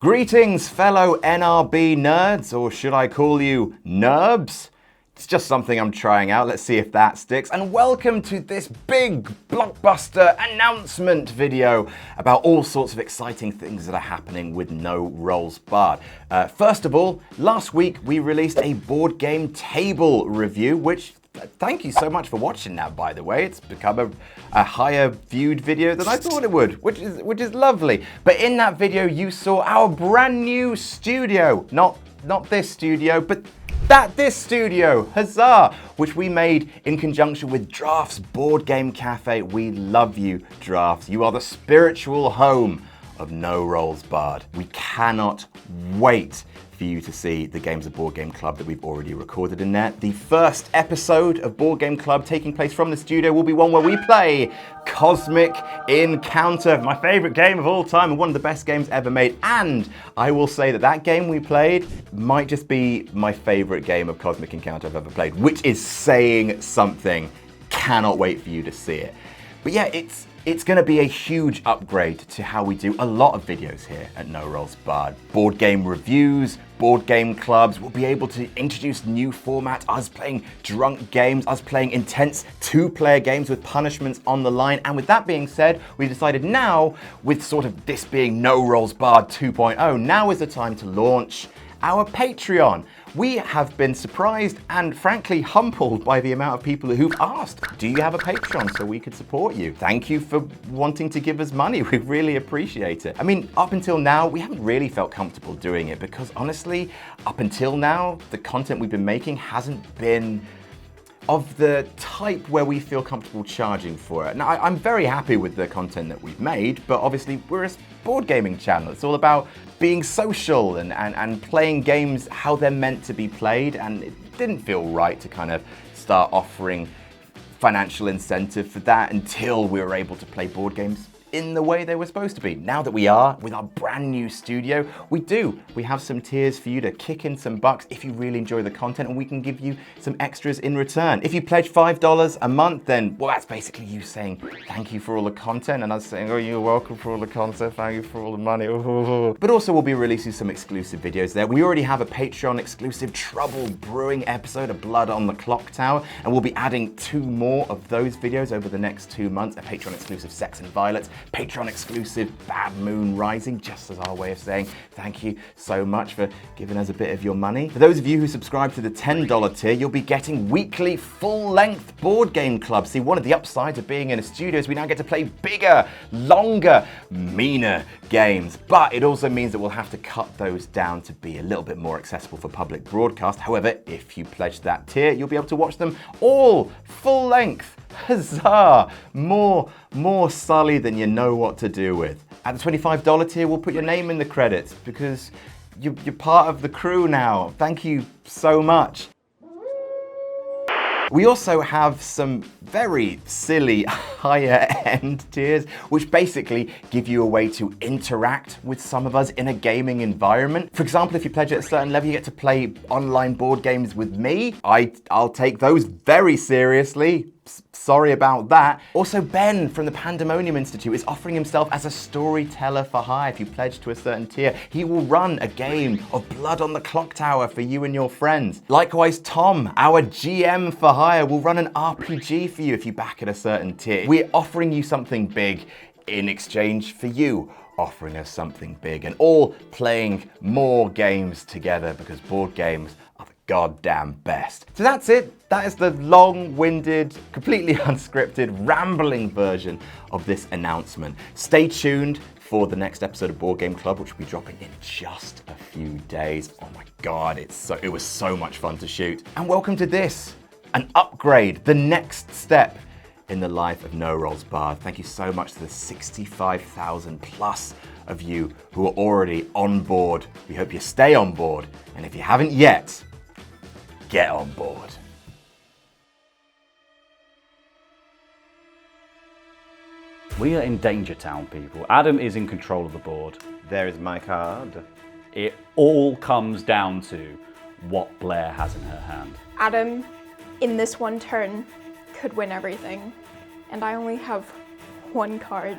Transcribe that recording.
Greetings, fellow NRB nerds, or should I call you nerbs? It's just something I'm trying out, let's see if that sticks. And welcome to this big blockbuster announcement video about all sorts of exciting things that are happening with No Rolls Barred. First of all, last week we released a board game table review, which thank you so much for watching that, by the way. It's become a higher viewed video than I thought it would, which is lovely. But in that video, you saw our brand new studio. Not this studio, but this studio, huzzah, which we made in conjunction with Drafts Board Game Cafe. We love you, Drafts. You are the spiritual home of No Rolls Barred. We cannot wait for you to see the Games of Board Game Club that we've already recorded in there. The first episode of Board Game Club taking place from the studio will be one where we play Cosmic Encounter, my favorite game of all time and one of the best games ever made. And I will say that game we played might just be my favorite game of Cosmic Encounter I've ever played, which is saying something. Cannot wait for you to see it. But yeah, it's going to be a huge upgrade to how we do a lot of videos here at No Rolls Barred. Board game reviews, board game clubs, we'll be able to introduce new formats, us playing drunk games, us playing intense two-player games with punishments on the line. And with that being said, we decided now, with sort of this being No Rolls Barred 2.0, now is the time to launch our Patreon. We have been surprised and frankly humbled by the amount of people who've asked, do you have a Patreon so we could support you? Thank you for wanting to give us money. We really appreciate it. I mean, up until now, we haven't really felt comfortable doing it because honestly, up until now, the content we've been making hasn't been of the type where we feel comfortable charging for it. Now, I'm very happy with the content that we've made, but obviously we're a board gaming channel. It's all about being social and playing games how they're meant to be played, and it didn't feel right to kind of start offering financial incentive for that until we were able to play board games in the way they were supposed to be. Now that we are, with our brand new studio, we have some tiers for you to kick in some bucks if you really enjoy the content, and we can give you some extras in return. If you pledge $5 a month, then, well, that's basically you saying thank you for all the content, and us saying, oh, you're welcome for all the content, thank you for all the money. But also we'll be releasing some exclusive videos there. We already have a Patreon exclusive Trouble Brewing episode of Blood on the Clock Tower, and we'll be adding 2 more of those videos over the next 2 months, a Patreon exclusive Sex and Violets, Patreon exclusive Bad Moon Rising, just as our way of saying thank you so much for giving us a bit of your money. For those of you who subscribe to the $10 tier, you'll be getting weekly full-length board game clubs. See, one of the upsides of being in a studio is we now get to play bigger, longer, meaner games. But it also means that we'll have to cut those down to be a little bit more accessible for public broadcast. However, if you pledge that tier, you'll be able to watch them all full-length. Huzzah! More Sully than you know what to do with. At the $25 tier, we'll put your name in the credits because you're part of the crew now. Thank you so much. We also have some very silly higher end tiers, which basically give you a way to interact with some of us in a gaming environment. For example, if you pledge at a certain level, you get to play online board games with me. I'll take those very seriously. Sorry about that. Also, Ben from the Pandemonium Institute is offering himself as a storyteller for hire. If you pledge to a certain tier, he will run a game of Blood on the Clock Tower for you and your friends. Likewise, Tom, our GM for hire, will run an RPG for you if you back at a certain tier. We're offering you something big in exchange for you offering us something big, and all playing more games together because board games are the goddamn best. So that's it. That is the long-winded, completely unscripted, rambling version of this announcement. Stay tuned for the next episode of Board Game Club, which will be dropping in just a few days. Oh my God, it was so much fun to shoot. And welcome to this, an upgrade, the next step in the life of No Rolls Barred. Thank you so much to the 65,000 plus of you who are already on board. We hope you stay on board. And if you haven't yet, get on board. We are in Danger Town, people. Adam is in control of the board. There is my card. It all comes down to what Blair has in her hand. Adam, in this one turn, could win everything, and I only have one card.